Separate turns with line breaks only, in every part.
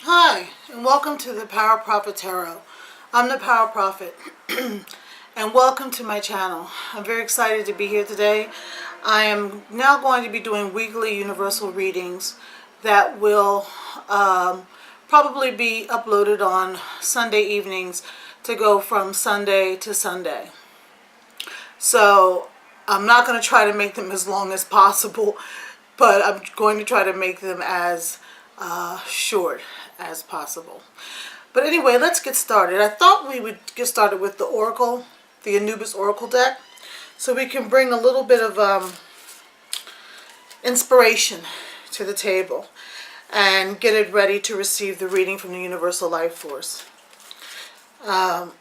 Hi, and welcome to the Power Prophet Tarot. I'm the Power Prophet, and welcome to my channel. I'm very excited to be here today. I am now going to be doing weekly universal readings that will probably be uploaded on Sunday evenings to go from Sunday to Sunday. So I'm not going to try to make them as long as possible, but I'm going to try to make them as short as possible. But anyway, let's get started. I thought we would get started with the Oracle, the Anubis Oracle deck, so we can bring a little bit of inspiration to the table and get it ready to receive the reading from the Universal Life Force. So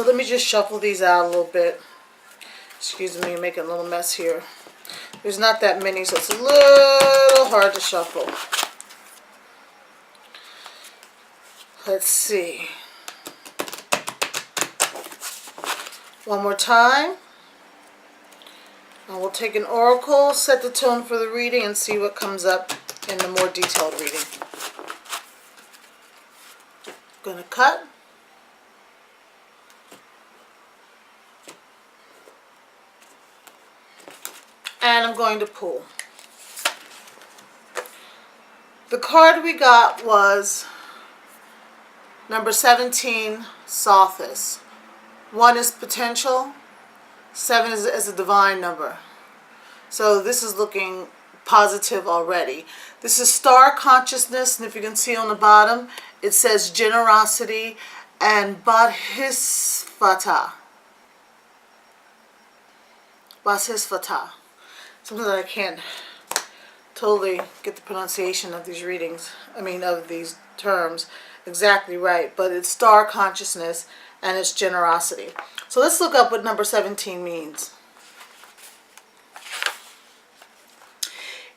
let me just shuffle these out a little bit. Excuse me, I'm making a little mess here. There's not that many, so it's a little hard to shuffle. Let's see. One more time. And we'll take an oracle, set the tone for the reading, and see what comes up in the more detailed reading. I'm going to cut. And I'm going to pull. The card we got was number 17, Sophist. 1 is potential. 7 is a divine number. So this is looking positive already. This is star consciousness, and if you can see on the bottom, it says generosity and Bodhisattva. Bodhisattva. Sometimes I can't totally get the pronunciation of these readings, of these terms exactly right, but it's star consciousness and it's generosity. So let's look up what number 17 means.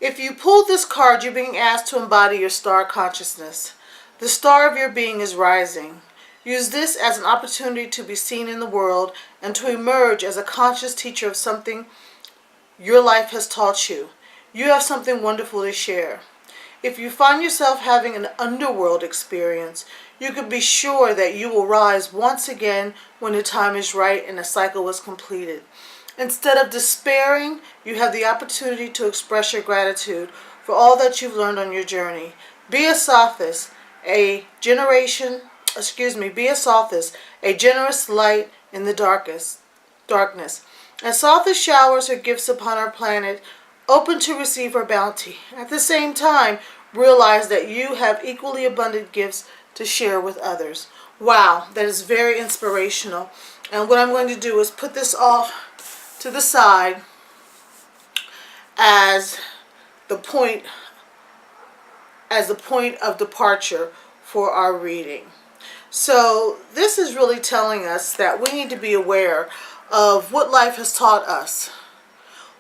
If you pull this card, you're being asked to embody your star consciousness. The star of your being is rising. Use this as an opportunity to be seen in the world and to emerge as a conscious teacher of something your life has taught you. You have something wonderful to share. If you find yourself having an underworld experience, you can be sure that you will rise once again when the time is right and the cycle is completed. Instead of despairing, you have the opportunity to express your gratitude for all that you've learned on your journey. Be a sophist, be a sophist, a generous light in the darkness. As sophist showers her gifts upon our planet, open to receive her bounty. At the same time, realize that you have equally abundant gifts to share with others. Wow, that is very inspirational. And what I'm going to do is put this off to the side as the point of departure for our reading. So this is really telling us that we need to be aware of what life has taught us,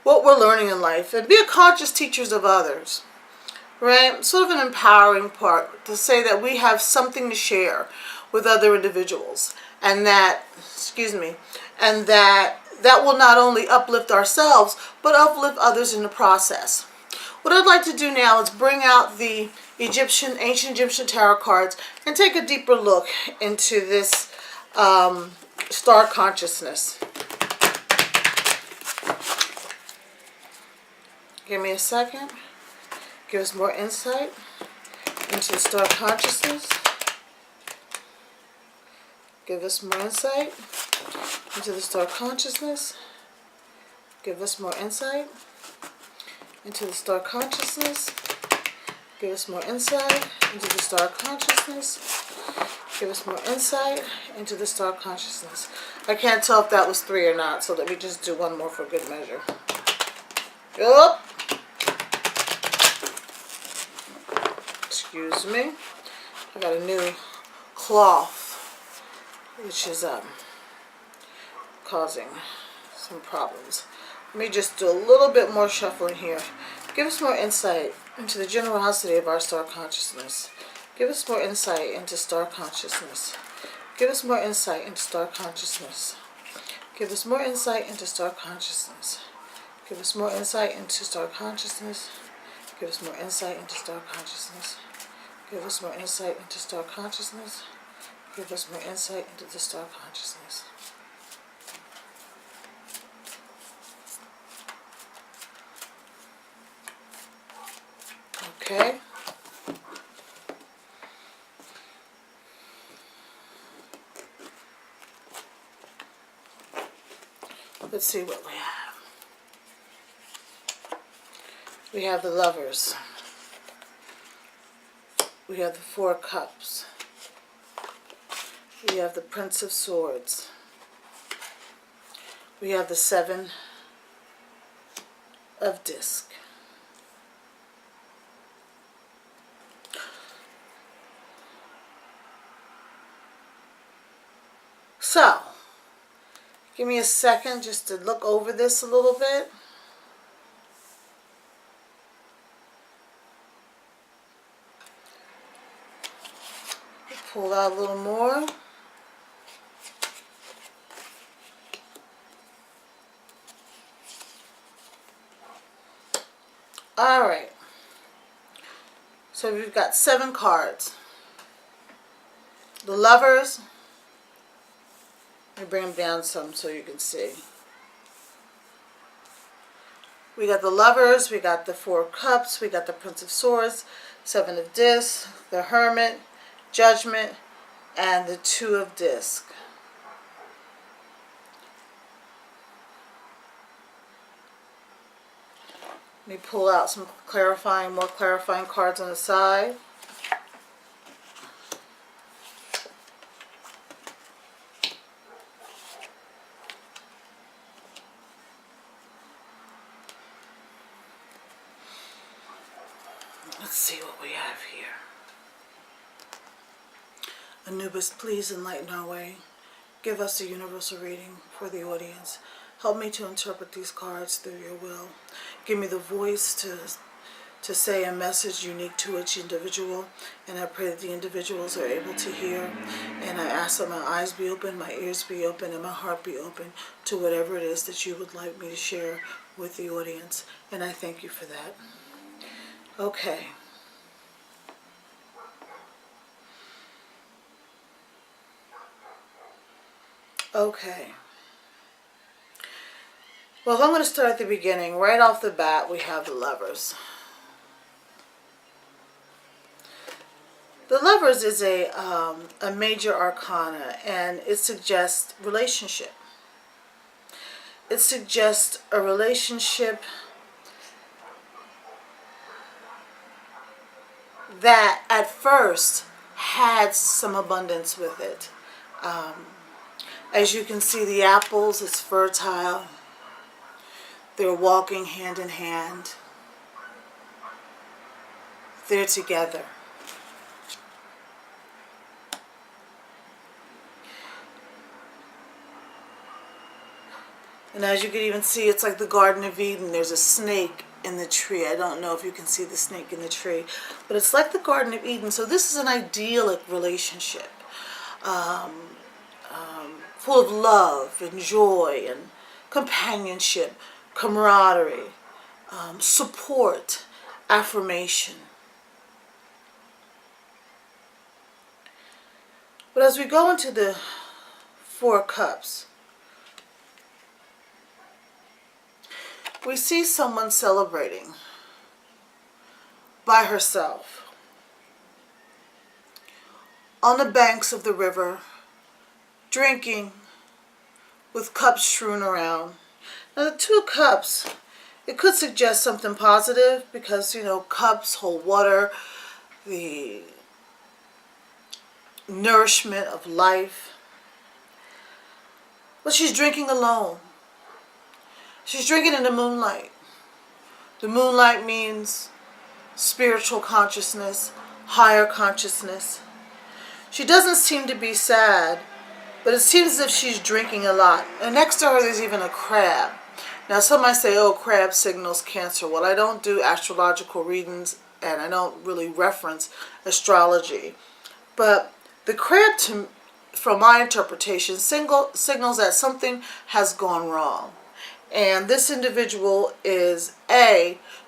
what we're learning in life, and be a conscious teachers of others, right? Sort of an empowering part to say that we have something to share with other individuals, and that will not only uplift ourselves, but uplift others in the process. What I'd like to do now is bring out the ancient Egyptian tarot cards and take a deeper look into this star consciousness. Give me a second. Give us more insight into the star consciousness. Give us more insight into the star consciousness. Give us more insight into the star consciousness. Give us more insight into the star consciousness. Give us more insight into the star consciousness. I can't tell if that was 3 or not, so let me just do one more for good measure. Yup. Excuse me. I got a new cloth, which is causing some problems. Let me just do a little bit more shuffling here. Give us more insight into the generosity of our star consciousness. Give us more insight into star consciousness. Give us more insight into star consciousness. Give us more insight into star consciousness. Give us more insight into star consciousness. Give us more insight into star consciousness. Give us more insight into star consciousness. Give us more insight into the star consciousness. Okay. Let's see what we have. We have the Lovers. We have the Four Cups. We have the Prince of Swords. We have the Seven of Discs. So, give me a second just to look over this a little bit. Pull out a little more. All right. So we've got 7 cards. The Lovers. Let me bring them down some so you can see. We got the Lovers, we got the Four Cups, we got the Prince of Swords, Seven of Discs, the Hermit, Judgment, and the Two of Discs. Let me pull out some more clarifying cards on the side. Let's see what we have here. Anubis, please enlighten our way. Give us a universal reading for the audience. Help me to interpret these cards through your will. Give me the voice to say a message unique to each individual. And I pray that the individuals are able to hear. And I ask that my eyes be open, my ears be open, and my heart be open to whatever it is that you would like me to share with the audience. And I thank you for that. Okay. Okay. Well, I'm going to start at the beginning. Right off the bat, we have the Lovers. The Lovers is a major arcana, and it suggests relationship. It suggests a relationship that at first had some abundance with it. As you can see, the apples, it's fertile. They're walking hand in hand. They're together. And as you can even see, it's like the Garden of Eden. There's a snake in the tree. I don't know if you can see the snake in the tree, but it's like the Garden of Eden. So this is an idyllic relationship, full of love and joy and companionship, camaraderie, support, affirmation. But as we go into the Four Cups, we see someone celebrating by herself on the banks of the river, drinking with cups strewn around. Now the 2 cups, it could suggest something positive because, you know, cups hold water, the nourishment of life. But she's drinking alone. She's drinking in the moonlight. The moonlight means spiritual consciousness, higher consciousness. She doesn't seem to be sad, but it seems as if she's drinking a lot. And next to her there's even a crab. Now some might say, oh, crab signals Cancer. Well, I don't do astrological readings and I don't really reference astrology. But the crab, from my interpretation, signals that something has gone wrong. And this individual is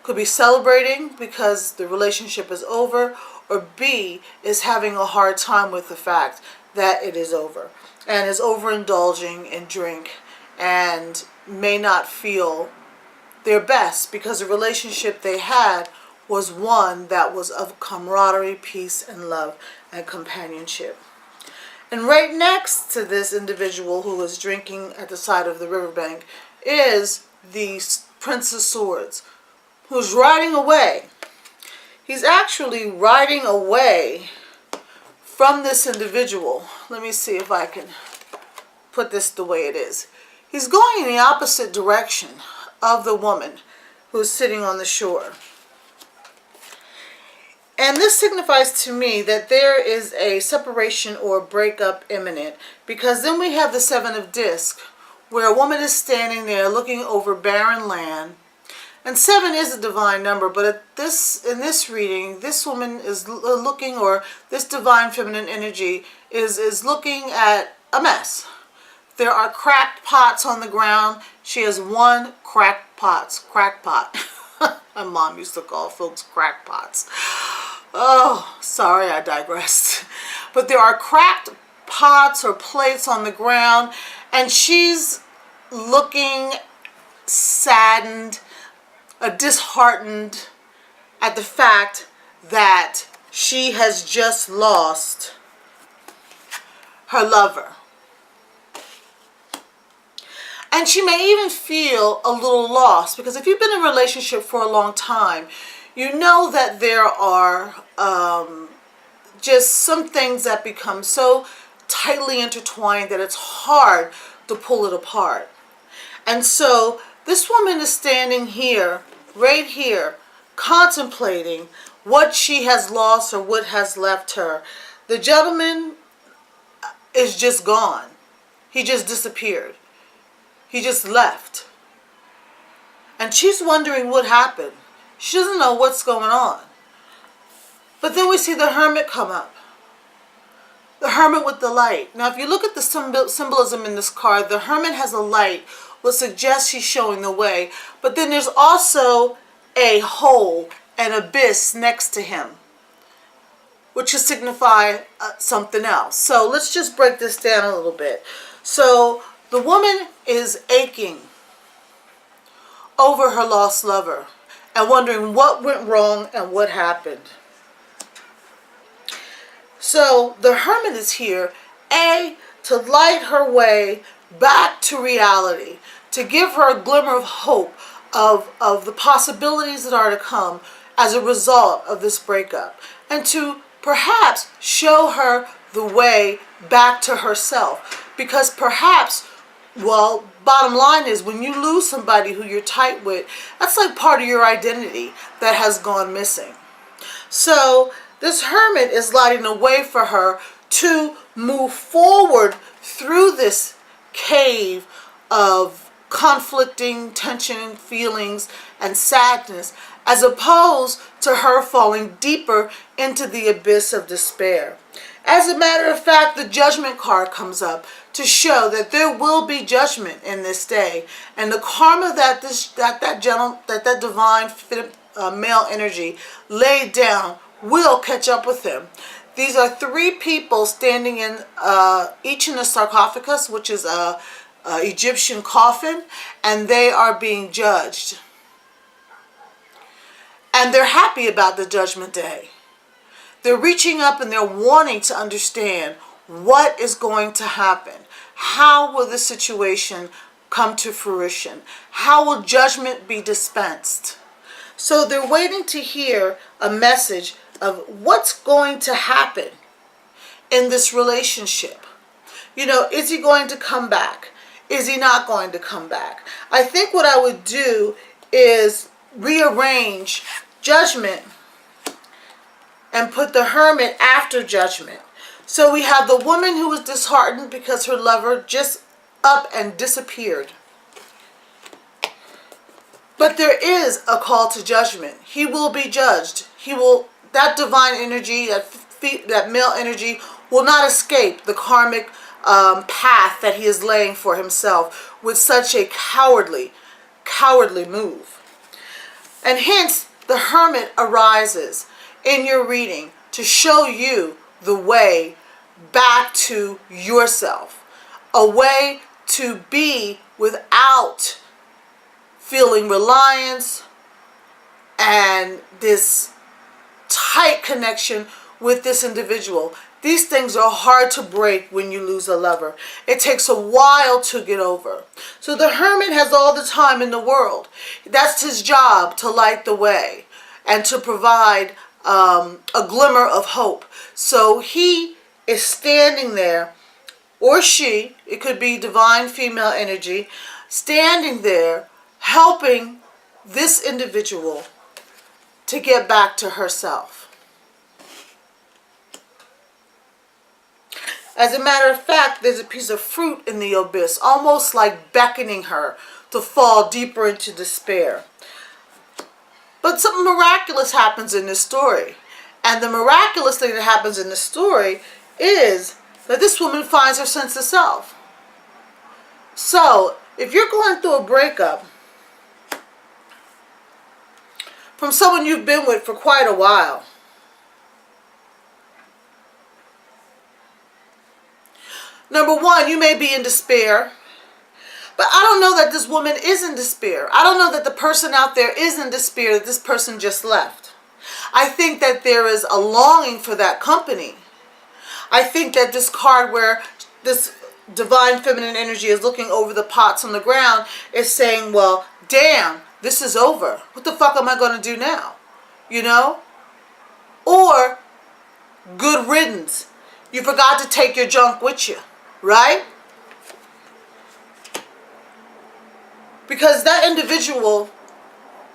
could be celebrating because the relationship is over, or B is having a hard time with the fact that it is over and is overindulging in drink and may not feel their best because the relationship they had was one that was of camaraderie, peace, and love and companionship. And right next to this individual who is drinking at the side of the riverbank is the Prince of Swords, who's riding away. He's actually riding away from this individual. Let me see if I can put this the way it is. He's going in the opposite direction of the woman who's sitting on the shore. And this signifies to me that there is a separation or breakup imminent, because then we have the Seven of Discs, where a woman is standing there looking over barren land. And 7 is a divine number, but in this reading, this woman is looking, or this divine feminine energy is looking at a mess. There are cracked pots on the ground. She has one crackpot. My mom used to call folks crackpots. Oh, sorry, I digressed. But there are cracked pots or plates on the ground, and she's looking saddened, disheartened at the fact that she has just lost her lover. And she may even feel a little lost, because if you've been in a relationship for a long time, you know that there are just some things that become so tightly intertwined that it's hard to pull it apart. And so this woman is standing here, right here, contemplating what she has lost or what has left her. The gentleman is just gone. He just disappeared. He just left. And she's wondering what happened. She doesn't know what's going on. But then we see the Hermit come up. The Hermit with the light. Now if you look at the symbolism in this card, the Hermit has a light, which suggests he's showing the way. But then there's also a hole, an abyss next to him, which should signify something else. So let's just break this down a little bit. So the woman is aching over her lost lover and wondering what went wrong and what happened. So the Hermit is here, to light her way back to reality, to give her a glimmer of hope of the possibilities that are to come as a result of this breakup, and to perhaps show her the way back to herself. Because perhaps, well, bottom line is, when you lose somebody who you're tight with, that's like part of your identity that has gone missing. So this Hermit is lighting a way for her to move forward through this cave of conflicting tension, feelings, and sadness, as opposed to her falling deeper into the abyss of despair. As a matter of fact, the Judgment card comes up to show that there will be judgment in this day, and the karma that that divine male energy laid down will catch up with him. These are 3 people standing in each in a sarcophagus, which is a Egyptian coffin, and they are being judged. And they're happy about the judgment day. They're reaching up and they're wanting to understand what is going to happen. How will the situation come to fruition? How will judgment be dispensed? So they're waiting to hear a message of what's going to happen in this relationship. You know, is he going to come back? Is he not going to come back? I think what I would do is rearrange Judgment and put the Hermit after Judgment. So we have the woman who was disheartened because her lover just up and disappeared. But there is a call to judgment. He will be judged. That divine energy, that male energy will not escape the karmic path that he is laying for himself with such a cowardly move. And hence, the Hermit arises in your reading to show you the way back to yourself, a way to be without feeling reliance and this tight connection with this individual. These things are hard to break when you lose a lover. It takes a while to get over. So the hermit has all the time in the world. That's his job, to light the way and to provide a glimmer of hope. So he is standing there, or she, it could be divine female energy, standing there helping this individual to get back to herself. As a matter of fact, there's a piece of fruit in the abyss, almost like beckoning her to fall deeper into despair. But something miraculous happens in this story. And the miraculous thing that happens in this story is that this woman finds her sense of self. So, if you're going through a breakup from someone you've been with for quite a while, number one, you may be in despair, but I don't know that this woman is in despair. I don't know that the person out there is in despair that this person just left. I think that there is a longing for that company. I think that this card where this divine feminine energy is looking over the pots on the ground is saying, well, damn, this is over. What the fuck am I going to do now? You know? Or, good riddance. You forgot to take your junk with you. Right? Because that individual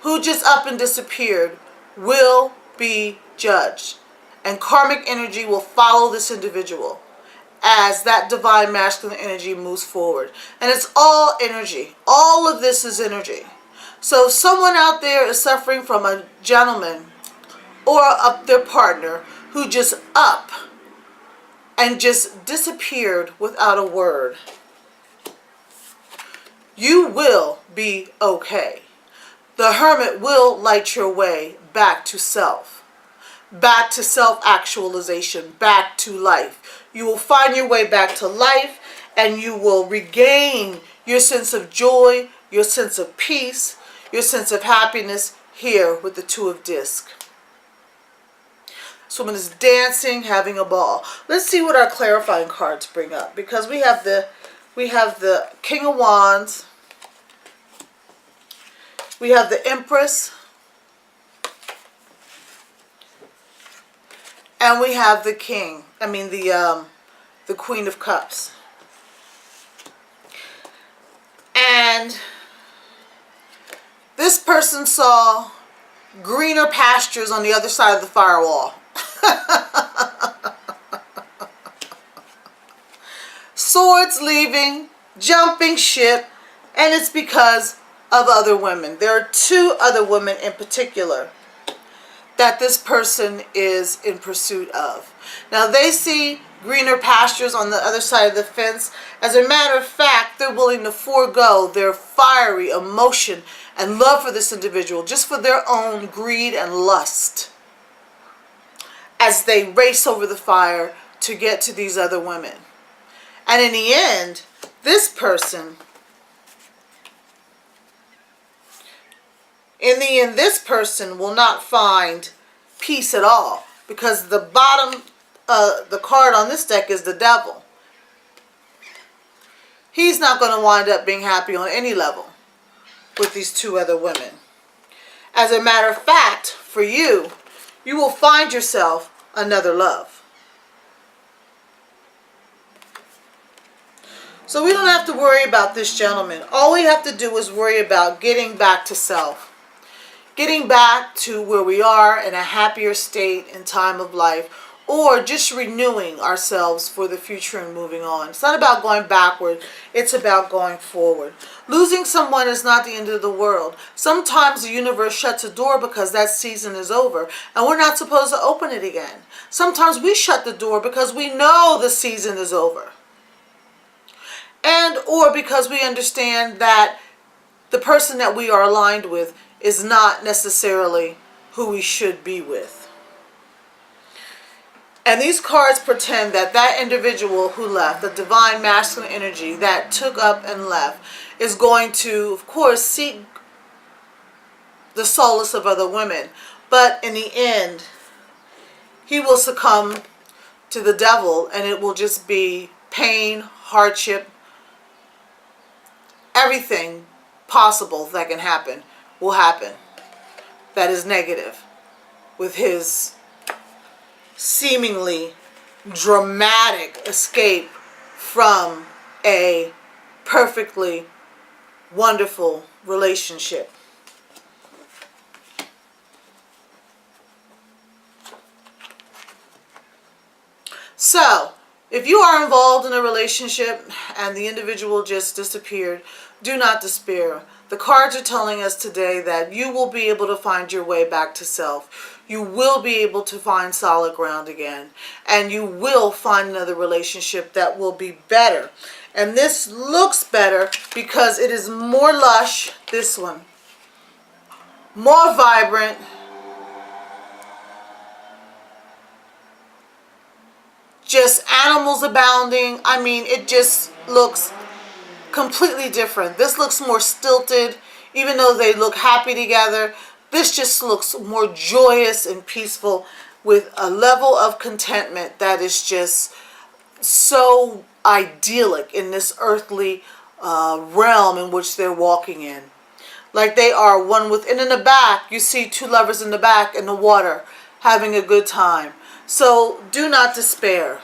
who just up and disappeared will be judged. And karmic energy will follow this individual as that divine masculine energy moves forward. And it's all energy. All of this is energy. So if someone out there is suffering from a gentleman or their partner who just up and just disappeared without a word, you will be okay. The hermit will light your way back to self, back to self-actualization, back to life. You will find your way back to life, and you will regain your sense of joy, your sense of peace, your sense of happiness here with the Two of Discs. This woman is dancing, having a ball. Let's see what our clarifying cards bring up, because we have the King of Wands, we have the Empress, and we have the King. I mean the Queen of Cups. And this person saw greener pastures on the other side of the firewall. Swords leaving, jumping ship, and it's because of other women. There are two other women in particular that this person is in pursuit of. Now they see greener pastures on the other side of the fence. As a matter of fact, they're willing to forego their fiery emotion and love for this individual just for their own greed and lust as they race over the fire to get to these other women. And in the end, this person, this person will not find peace at all, because the bottom, the card on this deck is the Devil. He's not going to wind up being happy on any level with these two other women. As a matter of fact, for you, you will find yourself another love. So we don't have to worry about this gentleman. All we have to do is worry about getting back to self. Getting back to where we are in a happier state in time of life, or just renewing ourselves for the future and moving on. It's not about going backward, it's about going forward. Losing someone is not the end of the world. Sometimes the universe shuts a door because that season is over and we're not supposed to open it again. Sometimes we shut the door because we know the season is over. And or because we understand that the person that we are aligned with is not necessarily who we should be with. And these cards pretend that that individual who left, the divine masculine energy that took up and left, is going to, of course, seek the solace of other women. But in the end, he will succumb to the devil, and it will just be pain, hardship, everything possible that can happen will happen that is negative with his seemingly dramatic escape from a perfectly wonderful relationship. So, if you are involved in a relationship and the individual just disappeared, do not despair. The cards are telling us today that you will be able to find your way back to self. You will be able to find solid ground again. And you will find another relationship that will be better. And this looks better because it is more lush, this one. More vibrant. Just animals abounding. I mean, it just looks completely different. This looks more stilted, even though they look happy together. This just looks more joyous and peaceful with a level of contentment that is just so idyllic in this earthly realm in which they're walking in. Like they are one within. In the back, you see two lovers in the back in the water having a good time. So do not despair.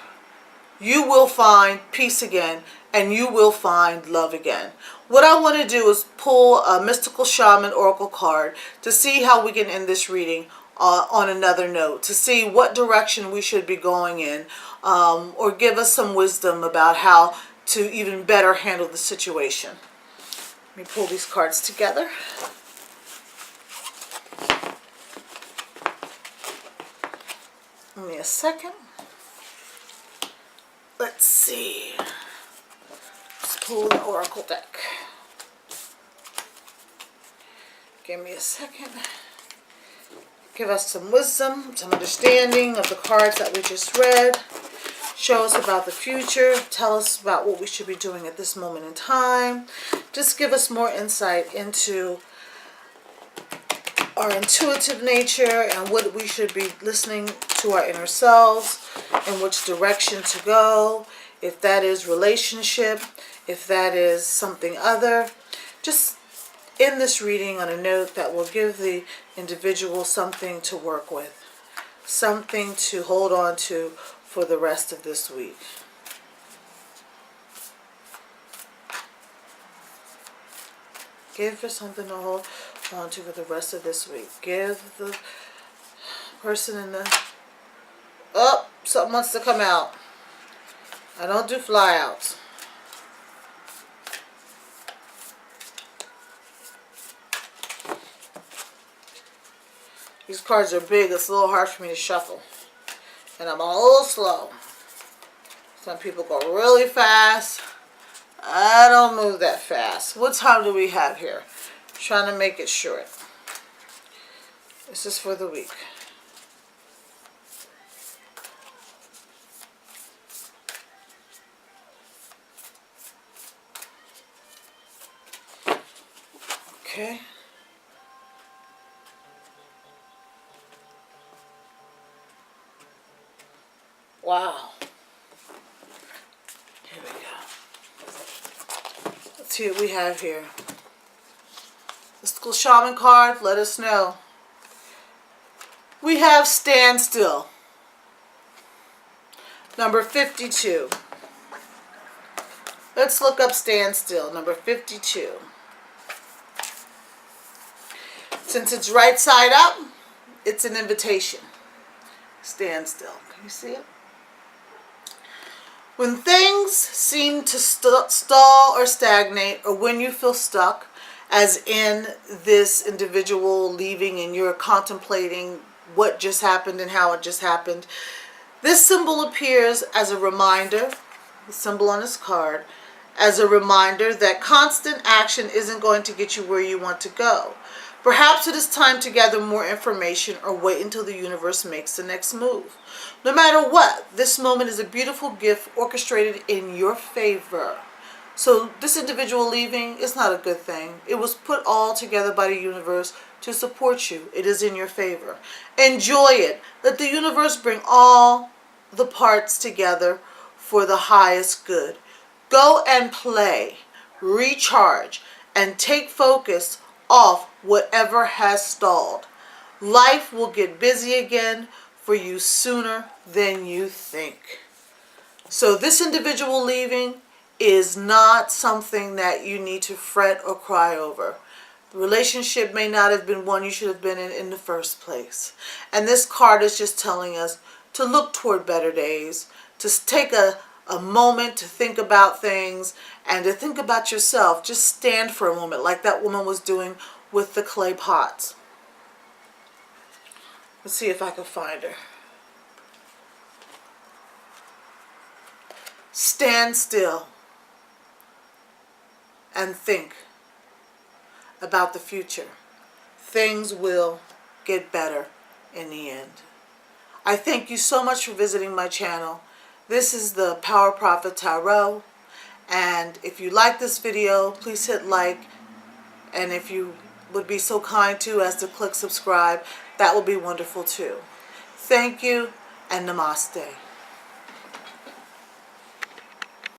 You will find peace again, and you will find love again. What I want to do is pull a mystical shaman oracle card to see how we can end this reading on another note, to see what direction we should be going in, or give us some wisdom about how to even better handle the situation. Let me pull these cards together. Give me a second. Let's see. Let's pull the oracle deck. Give me a second. Give us some wisdom, some understanding of the cards that we just read. Show us about the future. Tell us about what we should be doing at this moment in time. Just give us more insight into our intuitive nature and what we should be listening to our inner selves and which direction to go, if that is relationship, if that is something other. Just end this reading on a note that will give the individual something to work with, something to hold on to for the rest of this week. Give her something to hold on to for the rest of this week. Give the person in the... Oh, something wants to come out. I don't do fly outs. These cards are big. It's a little hard for me to shuffle. And I'm a little slow. Some people go really fast. I don't move that fast. What time do we have here? Trying to make it short. This is for the week. Okay. Wow. Here we go. Let's see what we have here. Mystical Shaman card, let us know. We have Stand Still. Number 52. Let's look up Stand Still, number 52. Since it's right side up, it's an invitation. Stand still. Can you see it? When things seem to stall or stagnate, or when you feel stuck, as in this individual leaving and you're contemplating what just happened and how it just happened, this symbol appears as a reminder, the symbol on this card, as a reminder that constant action isn't going to get you where you want to go. Perhaps it is time to gather more information or wait until the universe makes the next move. No matter what, this moment is a beautiful gift orchestrated in your favor. So this individual leaving is not a good thing. It was put all together by the universe to support you. It is in your favor. Enjoy it. Let the universe bring all the parts together for the highest good. Go and play, recharge, and take focus off whatever has stalled. Life will get busy again for you sooner than you think. So this individual leaving is not something that you need to fret or cry over. The relationship may not have been one you should have been in the first place. And this card is just telling us to look toward better days, to take a moment to think about things and to think about yourself. Just stand for a moment like that woman was doing with the clay pots. Let's see if I can find her. Stand still and think about the future. Things will get better in the end. I thank you so much for visiting my channel. This is the Power Prophet Tarot, and if you like this video, please hit like, and if you would be so kind to as to click subscribe, that would be wonderful too. Thank you, and Namaste.